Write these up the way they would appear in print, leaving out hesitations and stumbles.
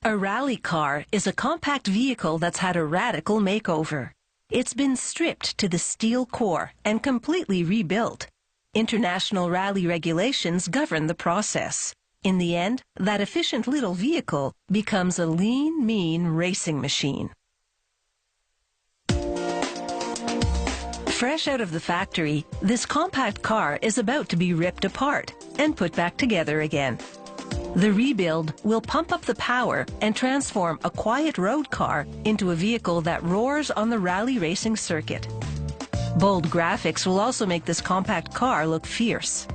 A rally car is a compact vehicle that's had a radical makeover. It's been stripped to the steel core and completely rebuilt. International rally regulations govern the process. In the end, that efficient little vehicle becomes a lean, mean racing machine. Fresh out of the factory, this compact car is about to be ripped apart and put back together again. The rebuild will pump up the power and transform a quiet road car into a vehicle that roars on the rally racing circuit. Bold graphics will also make this compact car look fierce.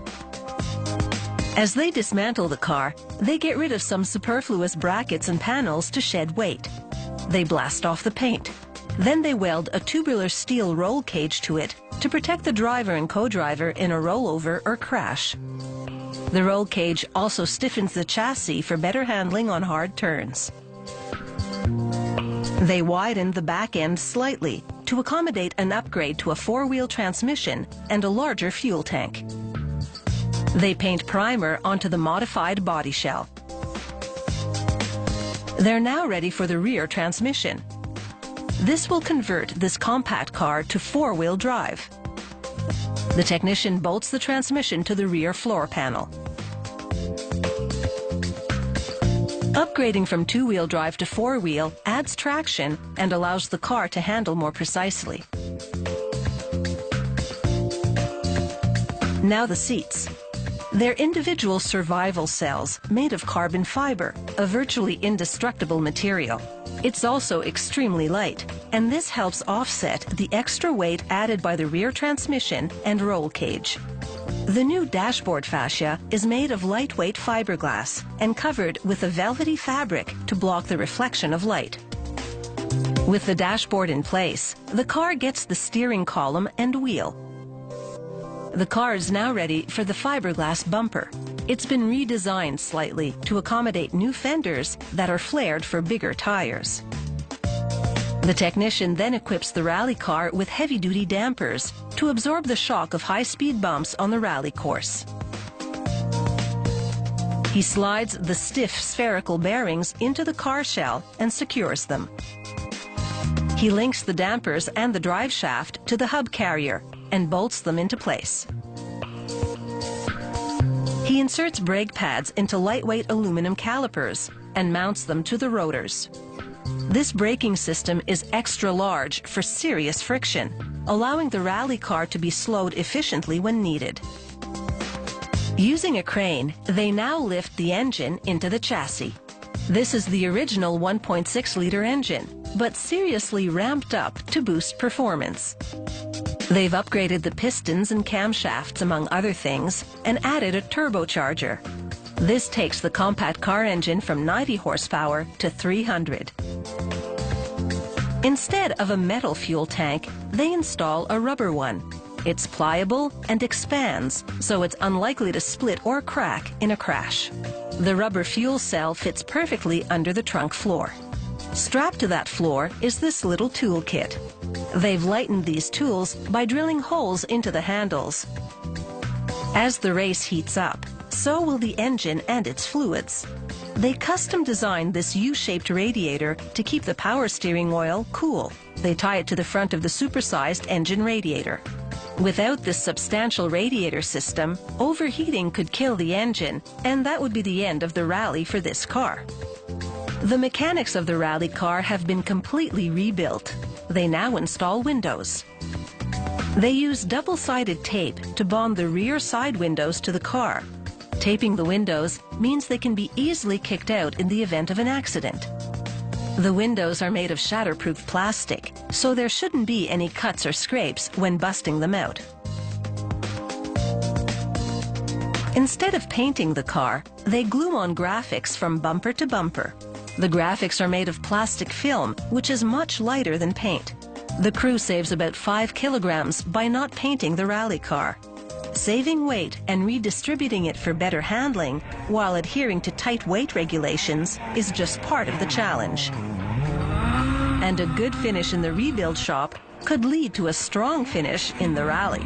As they dismantle the car, they get rid of some superfluous brackets and panels to shed weight. They blast off the paint. Then they weld a tubular steel roll cage to it to protect the driver and co-driver in a rollover or crash. The roll cage also stiffens the chassis for better handling on hard turns. They widened the back end slightly to accommodate an upgrade to a four-wheel transmission and a larger fuel tank. They paint primer onto the modified body shell. They're now ready for the rear transmission. This will convert this compact car to four-wheel drive. The technician bolts the transmission to the rear floor panel. Upgrading from two-wheel drive to four-wheel adds traction and allows the car to handle more precisely. Now the seats. They're individual survival cells made of carbon fiber, a virtually indestructible material. It's also extremely light, and this helps offset the extra weight added by the rear transmission and roll cage. The new dashboard fascia is made of lightweight fiberglass and covered with a velvety fabric to block the reflection of light. With the dashboard in place, the car gets the steering column and wheel. The car is now ready for the fiberglass bumper. It's been redesigned slightly to accommodate new fenders that are flared for bigger tires. The technician then equips the rally car with heavy-duty dampers to absorb the shock of high-speed bumps on the rally course. He slides the stiff spherical bearings into the car shell and secures them. He links the dampers and the drive shaft to the hub carrier and bolts them into place. He inserts brake pads into lightweight aluminum calipers and mounts them to the rotors. This braking system is extra large for serious friction, allowing the rally car to be slowed efficiently when needed. Using a crane, they now lift the engine into the chassis. This is the original 1.6-liter engine, but seriously ramped up to boost performance. They've upgraded the pistons and camshafts, among other things, and added a turbocharger. This takes the compact car engine from 90 horsepower to 300. Instead of a metal fuel tank, they install a rubber one. It's pliable and expands, so it's unlikely to split or crack in a crash. The rubber fuel cell fits perfectly under the trunk floor. Strapped to that floor is this little toolkit. They've lightened these tools by drilling holes into the handles. As the race heats up, so will the engine and its fluids. They custom designed this U-shaped radiator to keep the power steering oil cool. They tie it to the front of the supersized engine radiator. Without this substantial radiator system, overheating could kill the engine, and that would be the end of the rally for this car. The mechanics of the rally car have been completely rebuilt. They now install windows. They use double-sided tape to bond the rear side windows to the car. Taping the windows means they can be easily kicked out in the event of an accident. The windows are made of shatterproof plastic, so there shouldn't be any cuts or scrapes when busting them out. Instead of painting the car, they glue on graphics from bumper to bumper. The graphics are made of plastic film, which is much lighter than paint. The crew saves about 5 kilograms by not painting the rally car. Saving weight and redistributing it for better handling while adhering to tight weight regulations is just part of the challenge. And a good finish in the rebuild shop could lead to a strong finish in the rally.